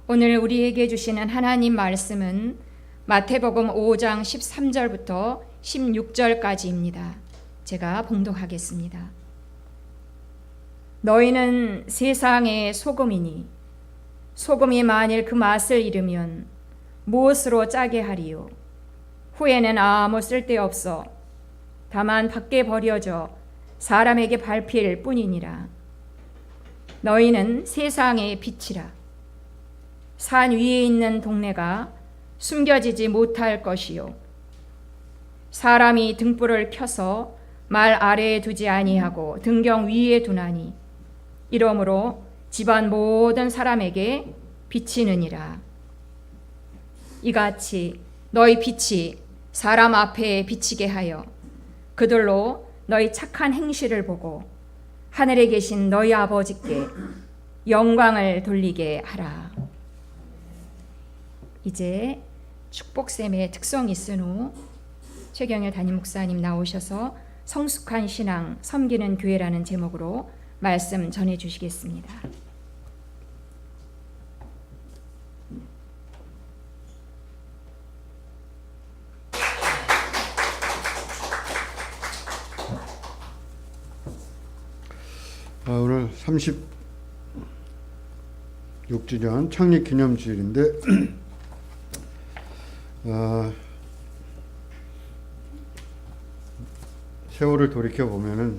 오늘 우리에게 주시는 하나님 말씀은 마태복음 5장 13절부터 16절까지입니다. 제가 봉독하겠습니다. 너희는 세상의 소금이니 소금이 만일 그 맛을 잃으면 무엇으로 짜게 하리요? 후에는 아무 쓸데없어 다만 밖에 버려져 사람에게 밟힐 뿐이니라. 너희는 세상의 빛이라. 산 위에 있는 동네가 숨겨지지 못할 것이요, 사람이 등불을 켜서 말 아래에 두지 아니하고 등경 위에 두나니 이러므로 집안 모든 사람에게 비치느니라. 이같이 너희 빛이 사람 앞에 비치게 하여 그들로 너희 착한 행실을 보고 하늘에 계신 너희 아버지께 영광을 돌리게 하라. 이제 축복샘의 특성이 있은 후 최경일 담임 목사님 나오셔서 성숙한 신앙 섬기는 교회라는 제목으로 말씀 전해 주시겠습니다. 오늘 36주년 창립기념주일인데 세월을 돌이켜보면은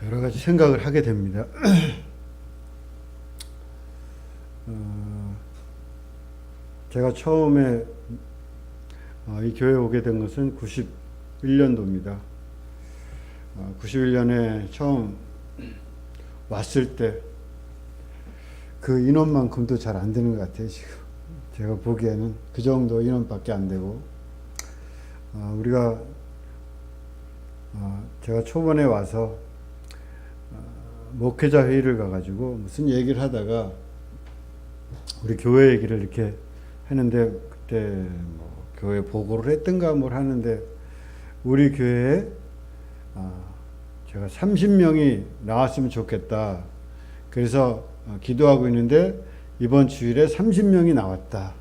여러 가지 생각을 하게 됩니다. 제가 처음에 이 교회에 오게 된 것은 91년도입니다. 91년에 처음 왔을 때 그 인원만큼도 잘 안 되는 것 같아요. 지금 제가 보기에는 그 정도 인원밖에 안 되고, 제가 초반에 와서 목회자 회의를 가가지고 무슨 얘기를 하다가 우리 교회 얘기를 이렇게 했는데, 그때 뭐 교회 보고를 했던가 뭘 하는데 우리 교회에 제가 30명이 나왔으면 좋겠다. 그래서 기도하고 있는데 이번 주일에 30명이 나왔다.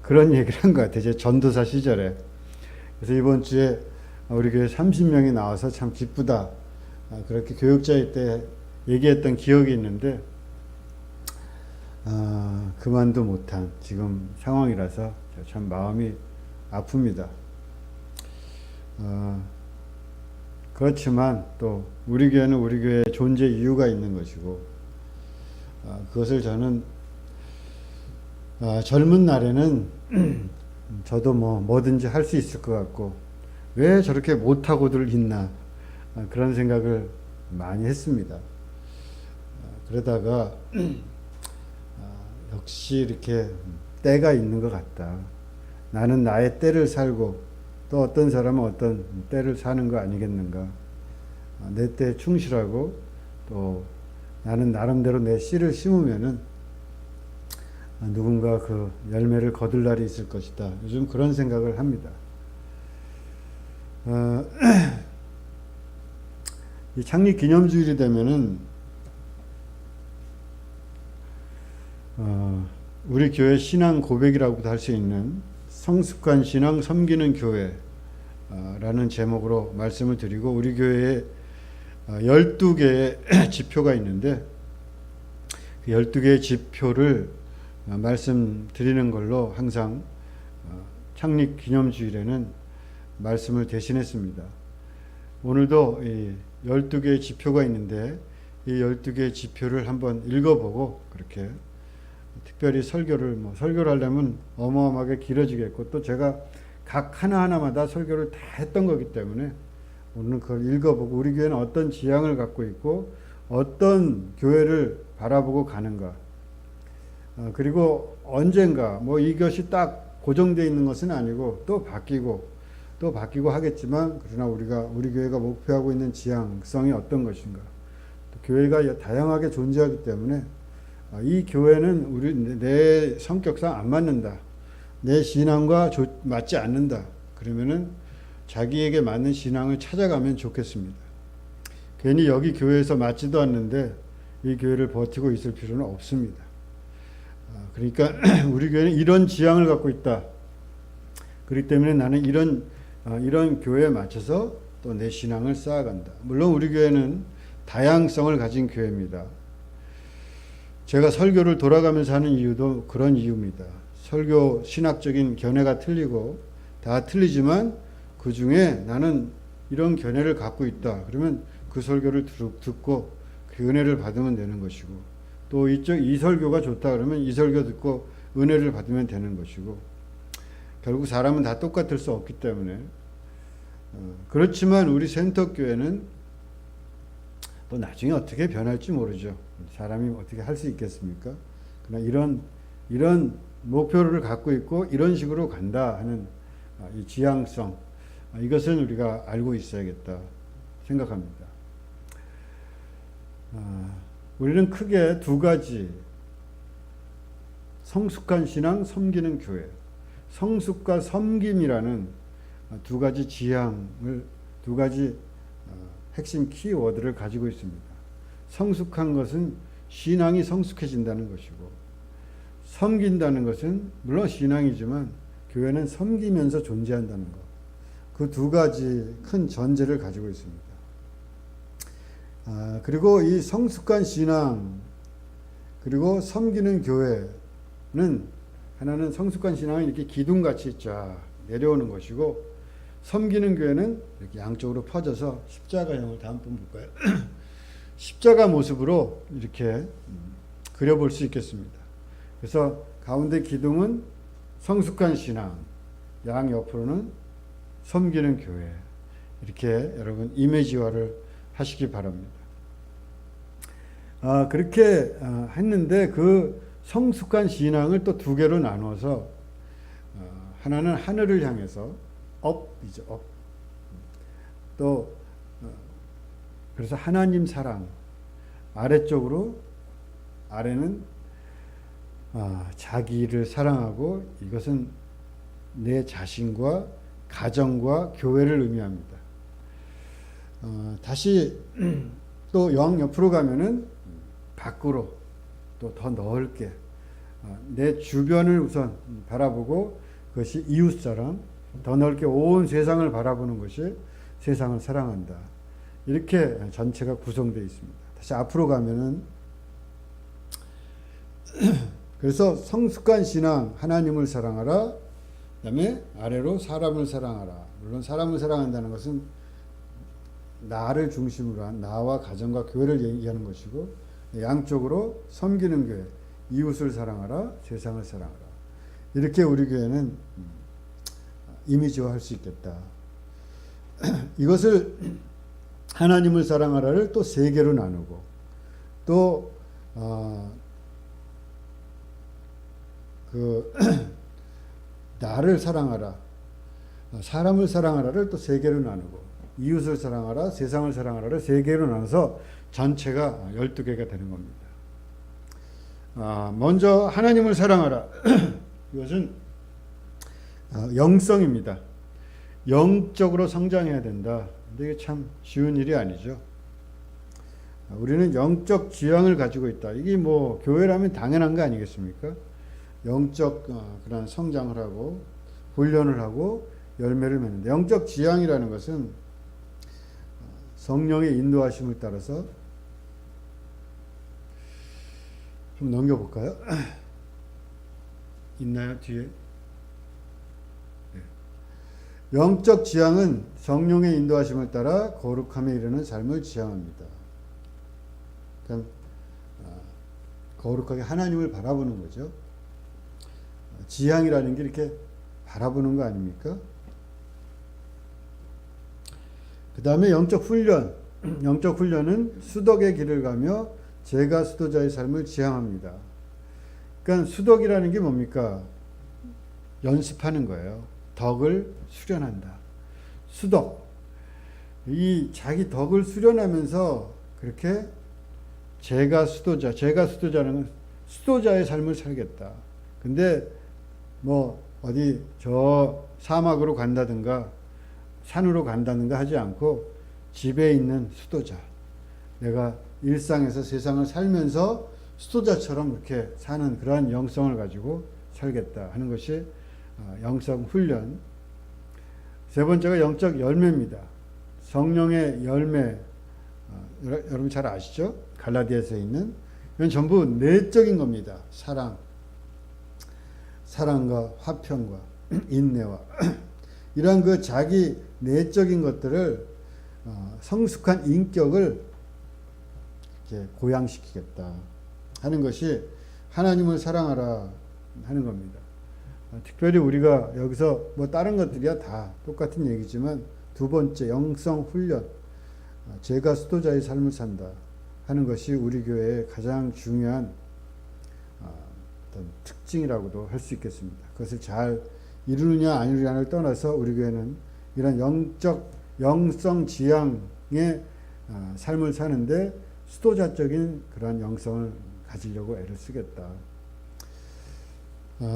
그런 얘기를 한 것 같아요. 제 전도사 시절에. 그래서 이번 주에 우리 교회 30명이 나와서 참 기쁘다. 그렇게 교육자회 때 얘기했던 기억이 있는데, 그만도 못한 지금 상황이라서 참 마음이 아픕니다. 그렇지만 또 우리 교회는 우리 교회의 존재 이유가 있는 것이고, 그것을 저는 젊은 날에는 저도 뭐든지 할 수 있을 것 같고 왜 저렇게 못하고들 있나, 그런 생각을 많이 했습니다. 그러다가 역시 이렇게 때가 있는 것 같다. 나는 나의 때를 살고 또 어떤 사람은 어떤 때를 사는 거 아니겠는가. 내 때에 충실하고 또 나는 나름대로 내 씨를 심으면은 누군가 그 열매를 거둘 날이 있을 것이다. 요즘 그런 생각을 합니다. 이 창립 기념주일이 되면은 우리 교회 신앙 고백이라고도 할 수 있는 성숙한 신앙 섬기는 교회라는 제목으로 말씀을 드리고, 우리 교회에 12개의 지표가 있는데 그 12개의 지표를 말씀드리는 걸로 항상 창립 기념주일에는 말씀을 대신했습니다. 오늘도 이 12개의 지표가 있는데 이 12개의 지표를 한번 읽어보고, 그렇게 특별히 설교를 하려면 어마어마하게 길어지겠고, 또 제가 각 하나하나마다 설교를 다 했던 거기 때문에 오늘 그걸 읽어보고 우리 교회는 어떤 지향을 갖고 있고 어떤 교회를 바라보고 가는가, 그리고 언젠가 이것이 딱 고정되어 있는 것은 아니고 또 바뀌고 하겠지만, 그러나 우리 교회가 목표하고 있는 지향성이 어떤 것인가, 또 교회가 다양하게 존재하기 때문에 이 교회는 내 성격상 안 맞는다, 내 신앙과 맞지 않는다, 그러면은 자기에게 맞는 신앙을 찾아가면 좋겠습니다. 괜히 여기 교회에서 맞지도 않는데 이 교회를 버티고 있을 필요는 없습니다. 그러니까 우리 교회는 이런 지향을 갖고 있다. 그렇기 때문에 나는 이런 교회에 맞춰서 또 내 신앙을 쌓아간다. 물론 우리 교회는 다양성을 가진 교회입니다. 제가 설교를 돌아가면서 하는 이유도 그런 이유입니다. 설교 신학적인 견해가 틀리고 다 틀리지만 그 중에 나는 이런 견해를 갖고 있다. 그러면 그 설교를 듣고 그 은혜를 받으면 되는 것이고, 또 이 설교가 좋다 그러면 이 설교 듣고 은혜를 받으면 되는 것이고, 결국 사람은 다 똑같을 수 없기 때문에 그렇지만 우리 센터교회는 또 나중에 어떻게 변할지 모르죠. 사람이 어떻게 할 수 있겠습니까? 그러나 이런 목표를 갖고 있고 이런 식으로 간다 하는 이 지향성, 이것은 우리가 알고 있어야겠다 생각합니다. 우리는 크게 두 가지, 성숙한 신앙, 섬기는 교회, 성숙과 섬김이라는 두 가지 지향을, 두 가지 핵심 키워드를 가지고 있습니다. 성숙한 것은 신앙이 성숙해진다는 것이고, 섬긴다는 것은 물론 신앙이지만 교회는 섬기면서 존재한다는 것. 그 두 가지 큰 전제를 가지고 있습니다. 그리고 이 성숙한 신앙 그리고 섬기는 교회는, 하나는 성숙한 신앙은 이렇게 기둥같이 쫙 내려오는 것이고, 섬기는 교회는 이렇게 양쪽으로 퍼져서 십자가형을 다음 번 볼까요? 십자가 모습으로 이렇게 그려볼 수 있겠습니다. 그래서 가운데 기둥은 성숙한 신앙, 양 옆으로는 섬기는 교회, 이렇게 여러분 이미지화를 하시기 바랍니다. 그렇게 했는데 그 성숙한 신앙을 또 두 개로 나눠서 하나는 하늘을 향해서 업이죠, 업. 또 그래서 하나님 사랑, 아래쪽으로, 아래는 자기를 사랑하고, 이것은 내 자신과 가정과 교회를 의미합니다. 다시 또 영 옆으로 가면은 밖으로 또 더 넓게 내 주변을 우선 바라보고, 그것이 이웃사랑, 더 넓게 온 세상을 바라보는 것이 세상을 사랑한다. 이렇게 전체가 구성되어 있습니다. 다시 앞으로 가면은 그래서 성숙한 신앙, 하나님을 사랑하라. 그다음에 아래로 사람을 사랑하라. 물론 사람을 사랑한다는 것은 나를 중심으로 한 나와 가정과 교회를 얘기하는 것이고, 양쪽으로 섬기는 교회, 이웃을 사랑하라, 세상을 사랑하라. 이렇게 우리 교회는 이미지화할 수 있겠다. 이것을 하나님을 사랑하라를 또 세 개로 나누고, 또 나를 사랑하라, 사람을 사랑하라를 또 세 개로 나누고, 이웃을 사랑하라, 세상을 사랑하라를 세 개로 나눠서 전체가 12개가 되는 겁니다. 먼저 하나님을 사랑하라. 이것은 영성입니다. 영적으로 성장해야 된다. 근데 이게 참 쉬운 일이 아니죠. 우리는 영적 지향을 가지고 있다. 이게 뭐 교회라면 당연한 거 아니겠습니까? 영적 그런 성장을 하고 훈련을 하고 열매를 맺는데, 영적 지향이라는 것은 성령의 인도하심을 따라서, 좀 넘겨볼까요? 있나요, 뒤에? 네. 영적 지향은 성령의 인도하심을 따라 거룩함에 이르는 삶을 지향합니다. 그러니까 거룩하게 하나님을 바라보는 거죠. 지향이라는 게 이렇게 바라보는 거 아닙니까? 그 다음에 영적 훈련. 영적 훈련은 수덕의 길을 가며 제가 수도자의 삶을 지향합니다. 그러니까 수덕이라는 게 뭡니까? 연습하는 거예요. 덕을 수련한다. 수덕. 이 자기 덕을 수련하면서 그렇게 제가 수도자는 수도자의 삶을 살겠다. 근데 뭐 어디 저 사막으로 간다든가 산으로 간다든가 하지 않고 집에 있는 수도자, 내가 일상에서 세상을 살면서 수도자처럼 이렇게 사는 그러한 영성을 가지고 살겠다 하는 것이 영성 훈련. 세 번째가 영적 열매입니다. 성령의 열매. 여러분 잘 아시죠? 갈라디아서에 있는 이건 전부 내적인 겁니다. 사랑과 화평과 인내와 이러한 그 자기 내적인 것들을 성숙한 인격을 이렇게 고양시키겠다 하는 것이 하나님을 사랑하라 하는 겁니다. 특별히 우리가 여기서 뭐 다른 것들이야 다 똑같은 얘기지만 두 번째 영성 훈련, 제가 수도자의 삶을 산다 하는 것이 우리 교회의 가장 중요한 어떤 특징이라고도 할 수 있겠습니다. 그것을 잘 이루느냐 안 이루느냐를 떠나서 우리 교회는 이런 영성 지향의 삶을 사는데 수도자적인 그런 영성을 가지려고 애를 쓰겠다.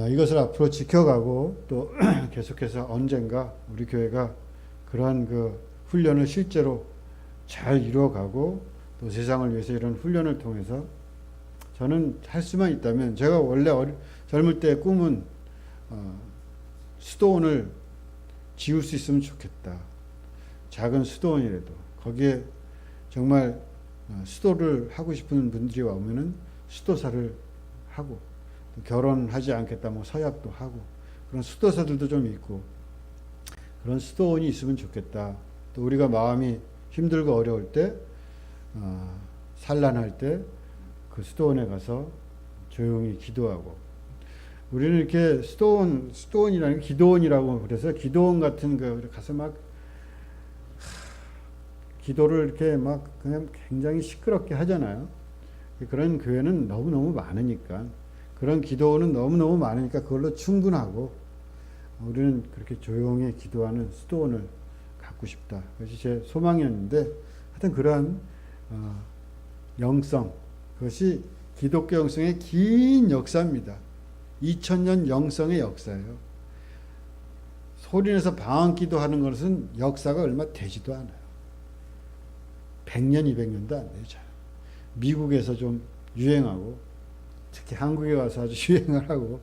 이것을 앞으로 지켜가고 또 계속해서 언젠가 우리 교회가 그러한 그 훈련을 실제로 잘 이루어가고 또 세상을 위해서 이런 훈련을 통해서 저는 할 수만 있다면 제가 원래 젊을 때 꿈은 수도원을 지을 수 있으면 좋겠다. 작은 수도원이라도 거기에 정말 수도를 하고 싶은 분들이 오면은 수도사를 하고 결혼하지 않겠다 뭐 서약도 하고 그런 수도사들도 좀 있고 그런 수도원이 있으면 좋겠다. 또 우리가 마음이 힘들고 어려울 때 산란할 때 그 수도원에 가서 조용히 기도하고 우리는 이렇게 수도원이라는 기도원이라고 그래서 기도원 같은 거 가서 막 기도를 이렇게 막 그냥 굉장히 시끄럽게 하잖아요. 그런 교회는 너무너무 많으니까 그런 기도원은 너무너무 많으니까 그걸로 충분하고 우리는 그렇게 조용히 기도하는 수도원을 갖고 싶다. 그것이 제 소망이었는데 하여튼 그러한 영성 그것이 기독교 영성의 긴 역사입니다. 2000년 영성의 역사예요. 소리내서 방언기도 하는 것은 역사가 얼마 되지도 않아요. 100년, 200년도 안 돼요. 잘. 미국에서 좀 유행하고 특히 한국에 와서 아주 유행을 하고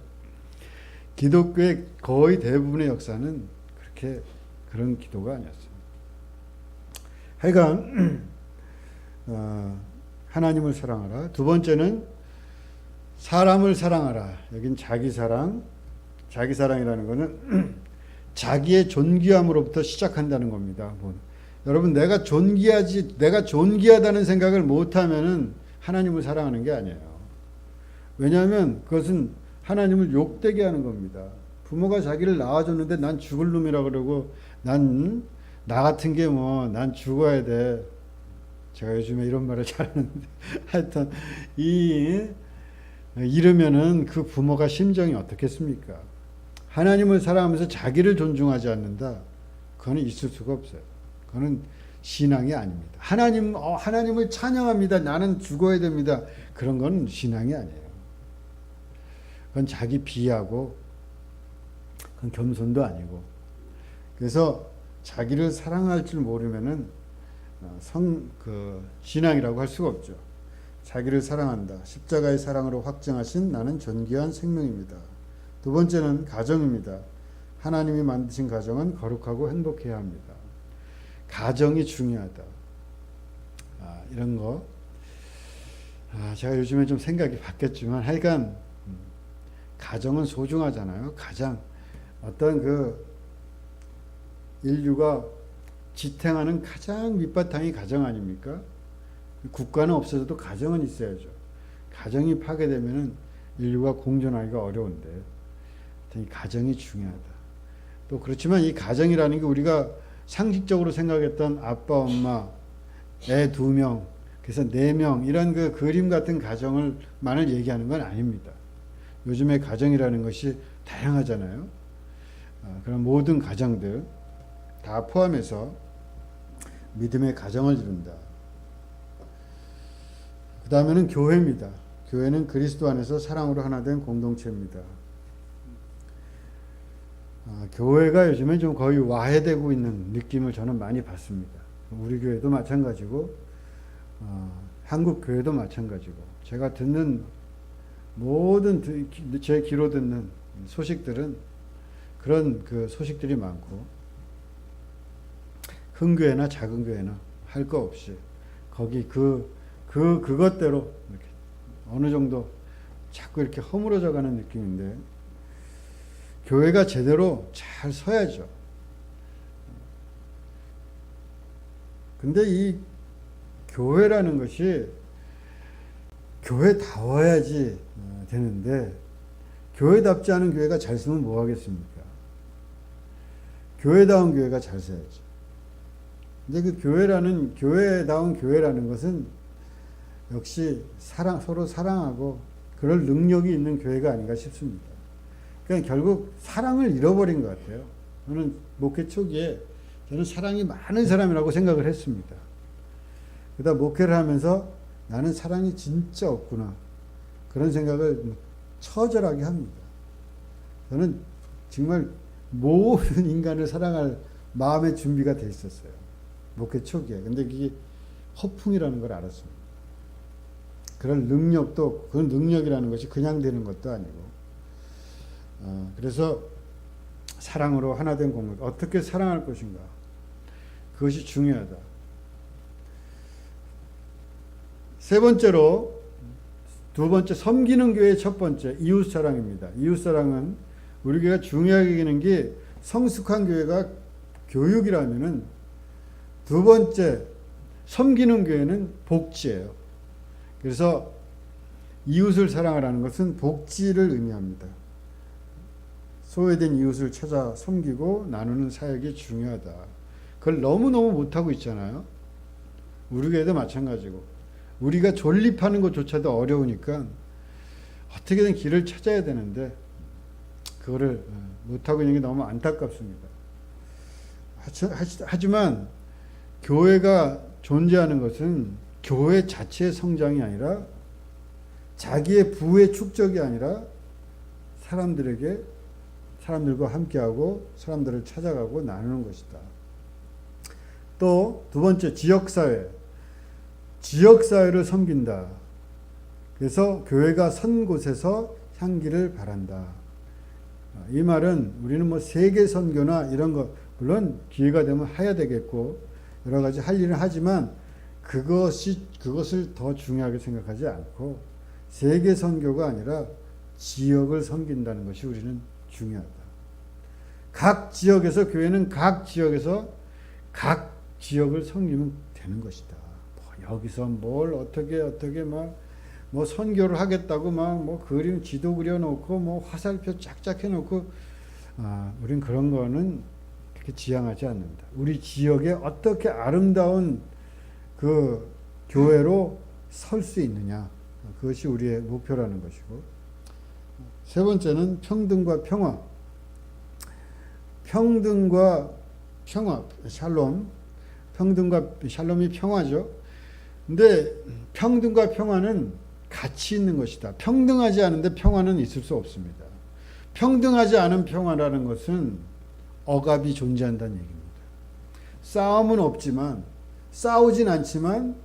기독교의 거의 대부분의 역사는 그렇게 그런 기도가 아니었어요. 하여간 하나님을 사랑하라. 두 번째는 사람을 사랑하라. 여긴 자기사랑이라는 것은 자기의 존귀함으로부터 시작한다는 겁니다. 여러분 내가 존귀하다는 생각을 못하면은 하나님을 사랑하는 게 아니에요. 왜냐하면 그것은 하나님을 욕되게 하는 겁니다. 부모가 자기를 낳아줬는데 난 죽을 놈이라 그러고 나 같은 게 뭐 난 죽어야 돼. 제가 요즘에 이런 말을 잘하는데 하여튼 이러면은 그 부모가 심정이 어떻겠습니까? 하나님을 사랑하면서 자기를 존중하지 않는다. 그거는 있을 수가 없어요. 그거는 신앙이 아닙니다. 하나님을 찬양합니다. 나는 죽어야 됩니다. 그런 건 신앙이 아니에요. 그건 자기 비하고 그건 겸손도 아니고. 그래서 자기를 사랑할 줄 모르면은 신앙이라고 할 수가 없죠. 자기를 사랑한다. 십자가의 사랑으로 확증하신 나는 존귀한 생명입니다. 두 번째는 가정입니다. 하나님이 만드신 가정은 거룩하고 행복해야 합니다. 가정이 중요하다. 이런 거. 제가 요즘에 좀 생각이 바뀌었지만 하여간 가정은 소중하잖아요. 어떤 인류가 지탱하는 가장 밑바탕이 가정 아닙니까? 국가는 없어져도 가정은 있어야죠. 가정이 파괴되면은 인류가 공존하기가 어려운데, 가정이 중요하다. 또 그렇지만 이 가정이라는 게 우리가 상식적으로 생각했던 아빠, 엄마, 애 2명, 그래서 4명 이런 그 그림 같은 가정을만을 얘기하는 건 아닙니다. 요즘에 가정이라는 것이 다양하잖아요. 그런 모든 가정들 다 포함해서 믿음의 가정을 이룬다. 그 다음에는 교회입니다. 교회는 그리스도 안에서 사랑으로 하나 된 공동체입니다. 교회가 요즘에 좀 거의 와해되고 있는 느낌을 저는 많이 받습니다. 우리 교회도 마찬가지고 한국 교회도 마찬가지고 제가 듣는 모든 제 귀로 듣는 소식들은 그런 그 소식들이 많고 큰 교회나 작은 교회나 할 거 없이 거기 그것대로 이렇게 어느 정도 자꾸 이렇게 허물어져 가는 느낌인데 교회가 제대로 잘 서야죠. 근데 이 교회라는 것이 교회다워야지 되는데 교회답지 않은 교회가 잘 서면 뭐 하겠습니까? 교회다운 교회가 잘 서야지. 근데 그 교회다운 교회라는 것은 역시 서로 사랑하고 그럴 능력이 있는 교회가 아닌가 싶습니다. 그러니까 결국 사랑을 잃어버린 것 같아요. 저는 목회 초기에 저는 사랑이 많은 사람이라고 생각을 했습니다. 그러다 목회를 하면서 나는 사랑이 진짜 없구나. 그런 생각을 처절하게 합니다. 저는 정말 모든 인간을 사랑할 마음의 준비가 돼 있었어요. 목회 초기에. 근데 그게 허풍이라는 걸 알았습니다. 그럴 능력도 없고, 그 능력이라는 것이 그냥 되는 것도 아니고. 그래서 사랑으로 하나 된 공동. 어떻게 사랑할 것인가. 그것이 중요하다. 세 번째로, 두 번째, 섬기는 교회의 첫 번째, 이웃사랑입니다. 이웃사랑은 우리 교회가 중요하게 여기는 게 성숙한 교회가 교육이라면은 두 번째, 섬기는 교회는 복지예요. 그래서 이웃을 사랑하라는 것은 복지를 의미합니다. 소외된 이웃을 찾아 섬기고 나누는 사역이 중요하다. 그걸 너무너무 못하고 있잖아요. 우리 교회도 마찬가지고. 우리가 존립하는 것조차도 어려우니까 어떻게든 길을 찾아야 되는데 그거를 못하고 있는 게 너무 안타깝습니다. 하지만 교회가 존재하는 것은 교회 자체의 성장이 아니라 자기의 부의 축적이 아니라 사람들과 함께하고 사람들을 찾아가고 나누는 것이다. 또 두 번째, 지역사회를 섬긴다. 그래서 교회가 선 곳에서 향기를 바란다. 이 말은 우리는 뭐 세계 선교나 이런 거 물론 기회가 되면 해야 되겠고 여러 가지 할 일은 하지만 그것을 더 중요하게 생각하지 않고 세계 선교가 아니라 지역을 섬긴다는 것이 우리는 중요하다. 각 지역에서 교회는 각 지역에서 각 지역을 섬기면 되는 것이다. 여기서 뭘 어떻게 뭐 선교를 하겠다고 뭐 지도 그려놓고 뭐 화살표 쫙쫙 해놓고 우린 그런 거는 그렇게 지향하지 않는다. 우리 지역에 어떻게 아름다운 그 교회로 설 수 있느냐, 그것이 우리의 목표라는 것이고, 세 번째는 평등과 평화. 샬롬. 평등과 샬롬이 평화죠. 근데 평등과 평화는 같이 있는 것이다. 평등하지 않은데 평화는 있을 수 없습니다. 평등하지 않은 평화라는 것은 억압이 존재한다는 얘기입니다. 싸움은 없지만, 싸우진 않지만,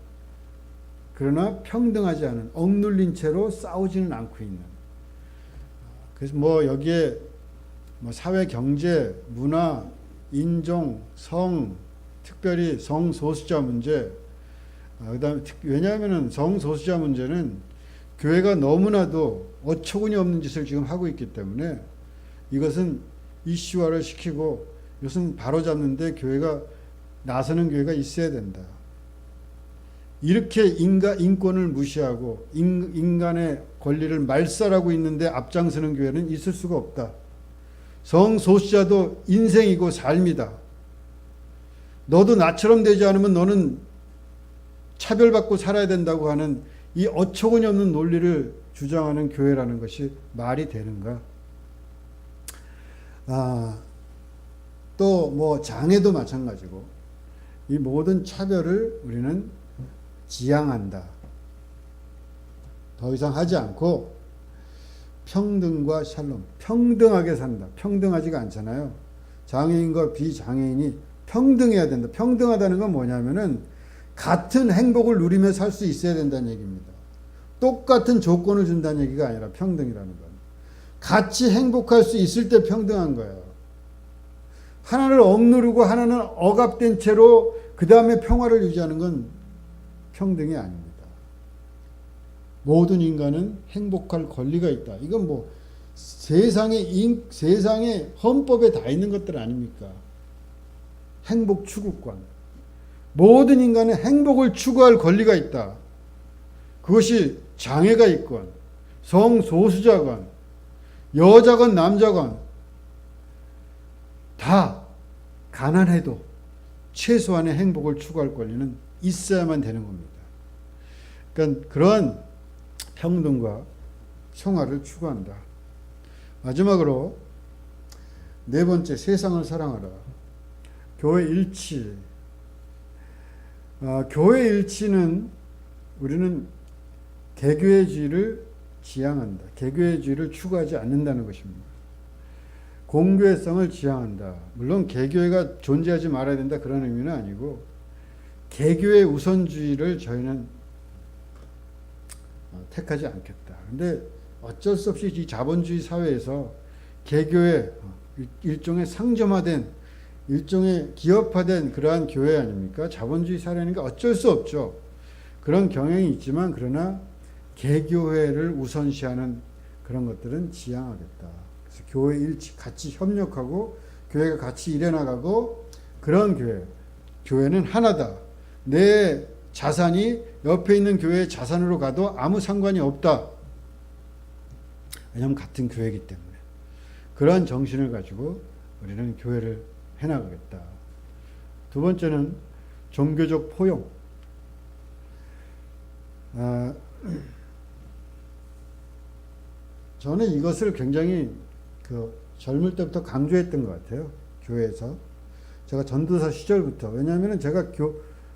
그러나 평등하지 않은, 억눌린 채로 싸우지는 않고 있는. 그래서 뭐 여기에 뭐 사회, 경제, 문화, 인종, 성, 특별히 성소수자 문제, 그다음에 왜냐하면은 성소수자 문제는 교회가 너무나도 어처구니 없는 짓을 지금 하고 있기 때문에 이것은 이슈화를 시키고 이것은 바로잡는데 교회가 나서는 교회가 있어야 된다. 이렇게 인권을 무시하고 인간의 권리를 말살하고 있는데 앞장서는 교회는 있을 수가 없다. 성소수자도 인생이고 삶이다. 너도 나처럼 되지 않으면 너는 차별받고 살아야 된다고 하는 이 어처구니 없는 논리를 주장하는 교회라는 것이 말이 되는가? 또 뭐 장애도 마찬가지고 이 모든 차별을 우리는 지향한다. 더 이상 하지 않고 평등과 샬롬, 평등하게 산다. 평등하지가 않잖아요. 장애인과 비장애인이 평등해야 된다. 평등하다는 건 뭐냐면은 같은 행복을 누리며 살 수 있어야 된다는 얘기입니다. 똑같은 조건을 준다는 얘기가 아니라 평등이라는 건. 같이 행복할 수 있을 때 평등한 거예요. 하나를 억누르고 하나는 억압된 채로 그 다음에 평화를 유지하는 건 평등이 아닙니다. 모든 인간은 행복할 권리가 있다. 이건 뭐 세상의 헌법에 다 있는 것들 아닙니까? 행복 추구권. 모든 인간은 행복을 추구할 권리가 있다. 그것이 장애가 있건 성소수자건 여자건 남자건 다 가난해도 최소한의 행복을 추구할 권리는 있어야만 되는 겁니다. 그러니까 그러한 평등과 평화를 추구한다. 마지막으로 네 번째, 세상을 사랑하라. 교회 일치. 교회 일치는 우리는 개교회주의를 지향한다. 개교회주의를 추구하지 않는다는 것입니다. 공교회성을 지향한다. 물론 개교회가 존재하지 말아야 된다 그런 의미는 아니고 개교의 우선주의를 저희는 택하지 않겠다. 근데 어쩔 수 없이 이 자본주의 사회에서 개교의 일종의 상점화된 일종의 기업화된 그러한 교회 아닙니까? 자본주의 사회니까 어쩔 수 없죠. 그런 경향이 있지만 그러나 개교회를 우선시하는 그런 것들은 지향하겠다. 그래서 교회 일치 같이 협력하고 교회가 같이 일해나가고 그런 교회. 교회는 하나다. 내 자산이 옆에 있는 교회의 자산으로 가도 아무 상관이 없다. 왜냐하면 같은 교회이기 때문에. 그러한 정신을 가지고 우리는 교회를 해나가겠다. 두 번째는 종교적 포용. 저는 이것을 굉장히 젊을 때부터 강조했던 것 같아요. 교회에서. 제가 전도사 시절부터. 왜냐하면 제가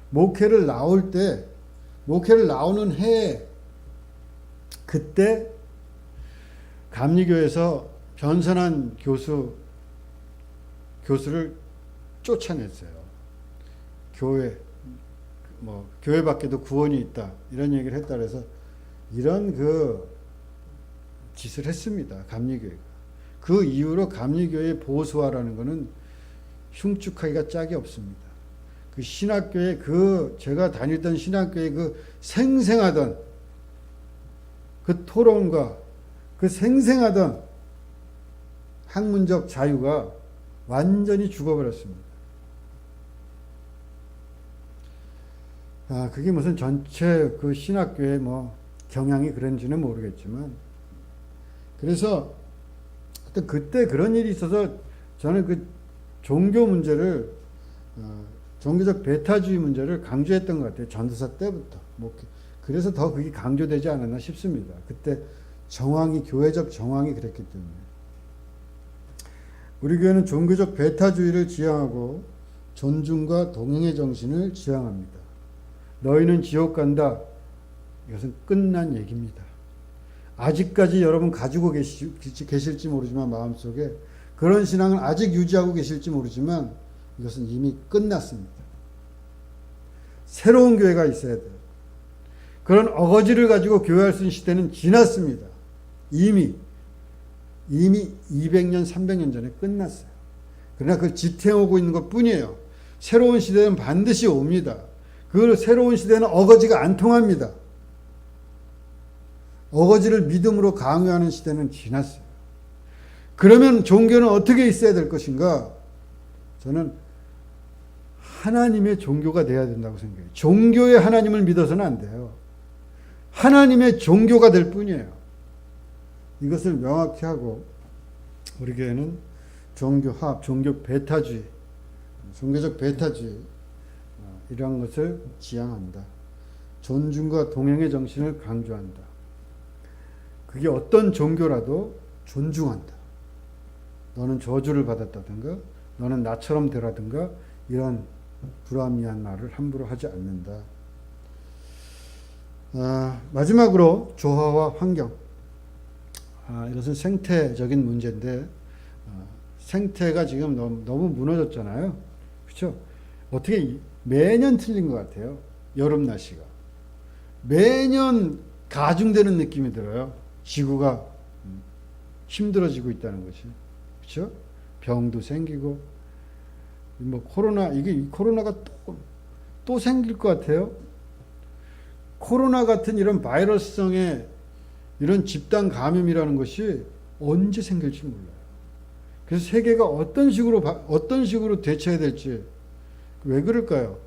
목회를 나오는 해에 그때 감리교에서 변선한 교수를 쫓아냈어요. 교회 밖에도 구원이 있다. 이런 얘기를 했다 그래서 이런 짓을 했습니다. 감리교회가. 그 이후로 감리교회의 보수화라는 것은 흉측하기가 짝이 없습니다. 그 신학교의 제가 다니던 신학교의 생생하던 그 토론과 그 생생하던 학문적 자유가 완전히 죽어버렸습니다. 그게 무슨 전체 신학교의 경향이 그런지는 모르겠지만, 그래서 그때 그런 일이 있어서 저는 종교 문제를, 종교적 배타주의 문제를 강조했던 것 같아요. 전도사 때부터. 그래서 더 그게 강조되지 않았나 싶습니다. 그때 교회적 정황이 그랬기 때문에. 우리 교회는 종교적 배타주의를 지향하고 존중과 동행의 정신을 지향합니다. 너희는 지옥 간다. 이것은 끝난 얘기입니다. 아직까지 여러분 가지고 계실지 모르지만 마음속에 그런 신앙을 아직 유지하고 계실지 모르지만 이것은 이미 끝났습니다. 새로운 교회가 있어야 돼요. 그런 어거지를 가지고 교회할 수 있는 시대는 지났습니다. 이미 200년, 300년 전에 끝났어요. 그러나 그걸 지탱하고 있는 것 뿐이에요. 새로운 시대는 반드시 옵니다. 그 새로운 시대는 어거지가 안 통합니다. 어거지를 믿음으로 강요하는 시대는 지났어요. 그러면 종교는 어떻게 있어야 될 것인가? 저는 하나님의 종교가 돼야 된다고 생각해요. 종교의 하나님을 믿어서는 안 돼요. 하나님의 종교가 될 뿐이에요. 이것을 명확히 하고 우리 교회는 종교화합, 종교적 배타주의 이러한 것을 지향한다. 존중과 동행의 정신을 강조한다. 그게 어떤 종교라도 존중한다. 너는 저주를 받았다든가 너는 나처럼 되라든가 이런 불합리한 말을 함부로 하지 않는다. 마지막으로 조화와 환경. 이것은 생태적인 문제인데 생태가 지금 너무 무너졌잖아요. 그렇죠? 어떻게 매년 틀린 것 같아요. 여름 날씨가. 매년 가중되는 느낌이 들어요. 지구가 힘들어지고 있다는 것이. 그렇죠? 병도 생기고 뭐 이게 코로나가 또 생길 것 같아요. 코로나 같은 이런 바이러스성의 이런 집단 감염이라는 것이 언제 생길지 몰라요. 그래서 세계가 어떤 식으로 대처해야 될지. 왜 그럴까요?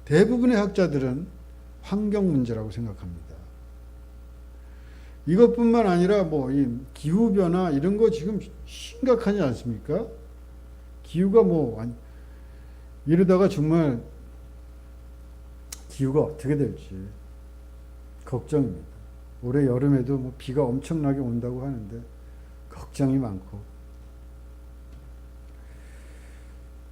대부분의 학자들은 환경 문제라고 생각합니다. 이것뿐만 아니라 뭐 이 기후 변화 이런 거 지금 심각하지 않습니까? 기후가 이러다가 정말 기후가 어떻게 될지 걱정입니다. 올해 여름에도 뭐 비가 엄청나게 온다고 하는데 걱정이 많고.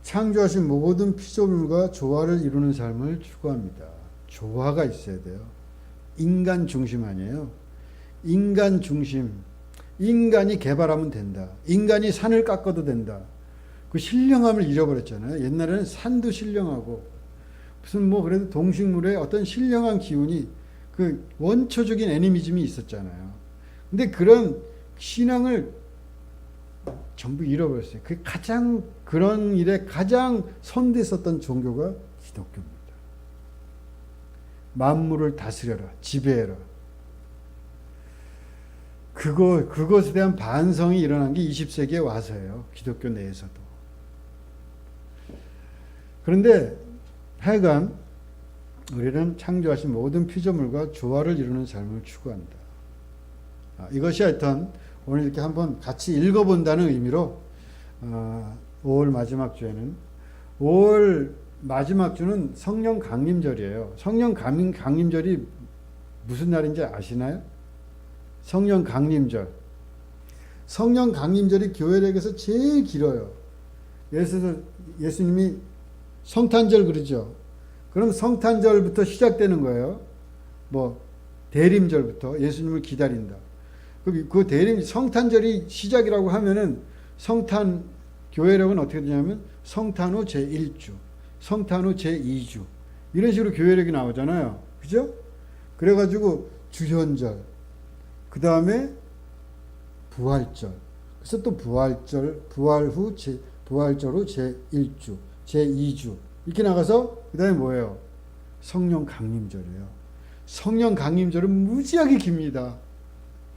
창조하신 모든 피조물과 조화를 이루는 삶을 추구합니다. 조화가 있어야 돼요. 인간 중심 아니에요. 인간 중심. 인간이 개발하면 된다. 인간이 산을 깎아도 된다. 그 신령함을 잃어버렸잖아요. 옛날에는 산도 신령하고 무슨 그래도 동식물의 어떤 신령한 기운이 그 원초적인 애니미즘이 있었잖아요. 근데 그런 신앙을 전부 잃어버렸어요. 그런 일에 가장 선대했었던 종교가 기독교입니다. 만물을 다스려라, 지배해라. 그것에 대한 반성이 일어난 게 20세기에 와서예요. 기독교 내에서도. 그런데 하여간 우리는 창조하신 모든 피조물과 조화를 이루는 삶을 추구한다. 이것이 하여튼 오늘 이렇게 한번 같이 읽어본다는 의미로 5월 마지막 주에는 5월 마지막 주는 성령 강림절이에요. 성령 강림절이 무슨 날인지 아시나요? 성령 강림절. 성령 강림절이 교회력에서 제일 길어요. 예수님이 성탄절 그러죠. 그럼 성탄절부터 시작되는 거예요. 대림절부터 예수님을 기다린다. 그 성탄절이 시작이라고 하면은 성탄 교회력은 어떻게 되냐면 성탄 후 제1주, 성탄 후 제2주 이런 식으로 교회력이 나오잖아요. 그죠? 그래가지고 주현절, 그 다음에 부활절, 그래서 또 부활절 후 제1주, 제2주 이렇게 나가서 그 다음에 뭐예요? 성령 강림절이에요. 성령 강림절은 무지하게 깁니다.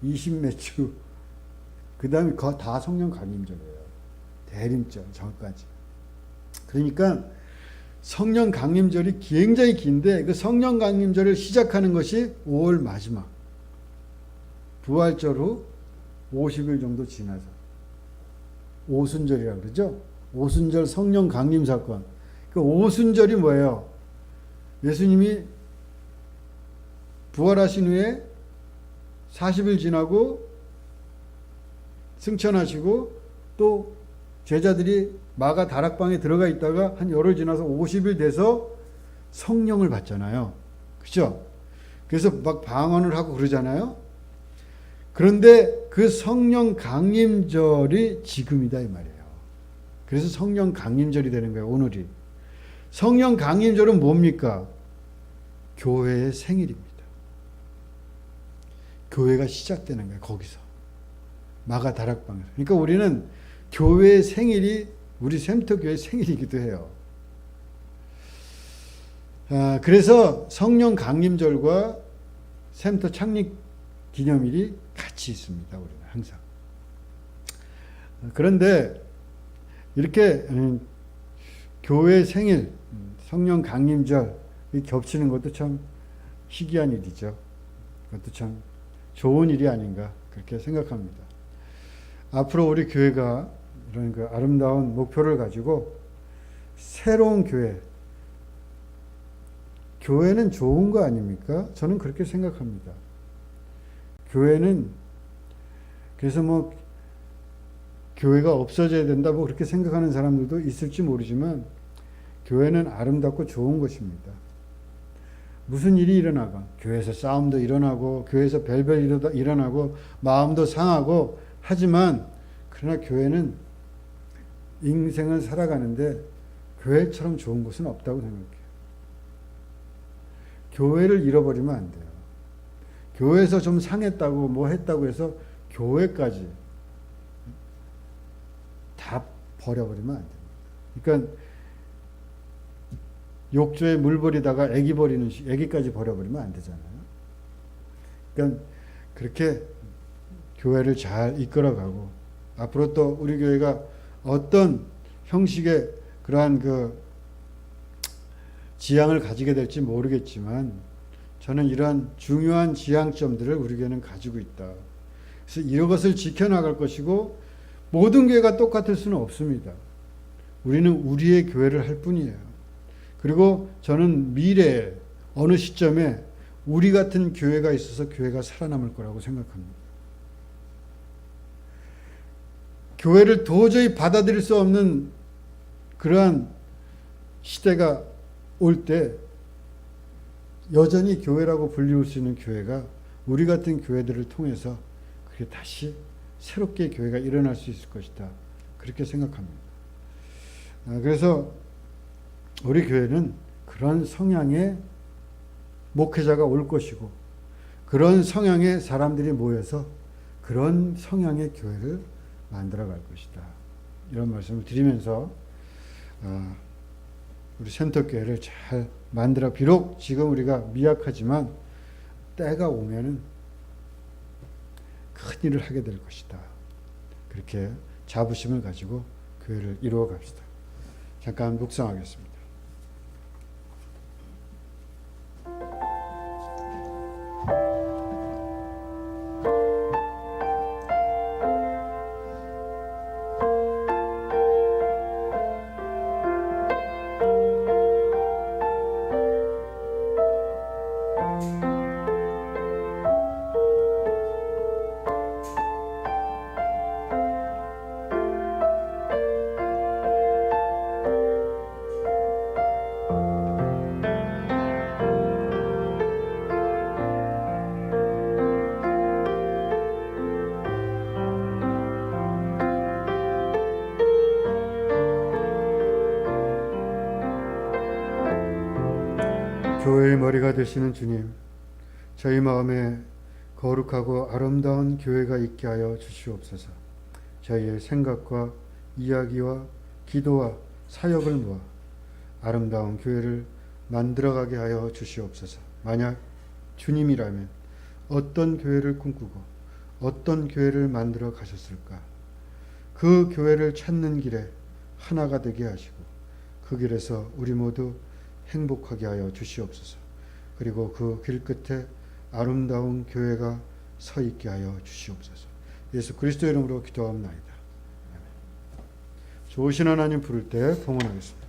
20몇 주. 그 다음에 다 성령 강림절이에요. 대림절 전까지. 그러니까 성령 강림절이 굉장히 긴데 그 성령 강림절을 시작하는 것이 5월 마지막. 부활절 후 50일 정도 지나서. 오순절이라고 그러죠. 오순절 성령 강림 사건. 그 오순절이 뭐예요? 예수님이 부활하신 후에 40일 지나고 승천하시고 또 제자들이 마가 다락방에 들어가 있다가 한 열흘 지나서 50일 돼서 성령을 받잖아요. 그죠? 그래서 막 방언을 하고 그러잖아요. 그런데 그 성령 강림절이 지금이다 이 말이에요. 그래서 성령 강림절이 되는 거예요. 오늘이. 성령 강림절은 뭡니까? 교회의 생일입니다. 교회가 시작되는 거예요. 거기서. 마가 다락방에서. 그러니까 우리는 교회의 생일이 우리 샘터교회의 생일이기도 해요. 그래서 성령 강림절과 샘터 창립 기념일이 같이 있습니다. 우리는 항상. 그런데 이렇게 교회 생일, 성령 강림절 겹치는 것도 참 희귀한 일이죠. 그것도 참 좋은 일이 아닌가 그렇게 생각합니다. 앞으로 우리 교회가 이런 그 아름다운 목표를 가지고 새로운 교회는 좋은 거 아닙니까? 저는 그렇게 생각합니다. 교회는 그래서 교회가 없어져야 된다 그렇게 생각하는 사람들도 있을지 모르지만 교회는 아름답고 좋은 것입니다. 무슨 일이 일어나가 교회에서 싸움도 일어나고 교회에서 별별 일도 일어나고 마음도 상하고 하지만 그러나 교회는 인생을 살아가는데 교회처럼 좋은 곳은 없다고 생각해요. 교회를 잃어버리면 안 돼요. 교회에서 좀 상했다고 뭐 했다고 해서 교회까지 다 버려버리면 안 돼요. 그러니까 욕조에 물 버리다가 애기까지 버려버리면 안 되잖아요. 그러니까 그렇게 교회를 잘 이끌어가고, 앞으로 또 우리 교회가 어떤 형식의 그러한 지향을 가지게 될지 모르겠지만, 저는 이러한 중요한 지향점들을 우리 교회는 가지고 있다. 그래서 이것을 지켜나갈 것이고, 모든 교회가 똑같을 수는 없습니다. 우리는 우리의 교회를 할 뿐이에요. 그리고 저는 미래에 어느 시점에 우리 같은 교회가 있어서 교회가 살아남을 거라고 생각합니다. 교회를 도저히 받아들일 수 없는 그러한 시대가 올 때 여전히 교회라고 불리울 수 있는 교회가 우리 같은 교회들을 통해서 그게 다시 새롭게 교회가 일어날 수 있을 것이다. 그렇게 생각합니다. 그래서 우리 교회는 그런 성향의 목회자가 올 것이고, 그런 성향의 사람들이 모여서 그런 성향의 교회를 만들어 갈 것이다. 이런 말씀을 드리면서 우리 센터교회를 잘 만들어, 비록 지금 우리가 미약하지만 때가 오면은 큰 일을 하게 될 것이다. 그렇게 자부심을 가지고 교회를 이루어 갑시다. 잠깐 묵상하겠습니다. 교회의 머리가 되시는 주님, 저희 마음에 거룩하고 아름다운 교회가 있게 하여 주시옵소서. 저희의 생각과 이야기와 기도와 사역을 모아 아름다운 교회를 만들어가게 하여 주시옵소서. 만약 주님이라면 어떤 교회를 꿈꾸고 어떤 교회를 만들어 가셨을까? 그 교회를 찾는 길에 하나가 되게 하시고, 그 길에서 우리 모두 행복하게 하여 주시옵소서. 그리고 그 길 끝에 아름다운 교회가 서 있게 하여 주시옵소서. 예수 그리스도 이름으로 기도합나이다. 좋으신 하나님 부를 때 봉헌하겠습니다.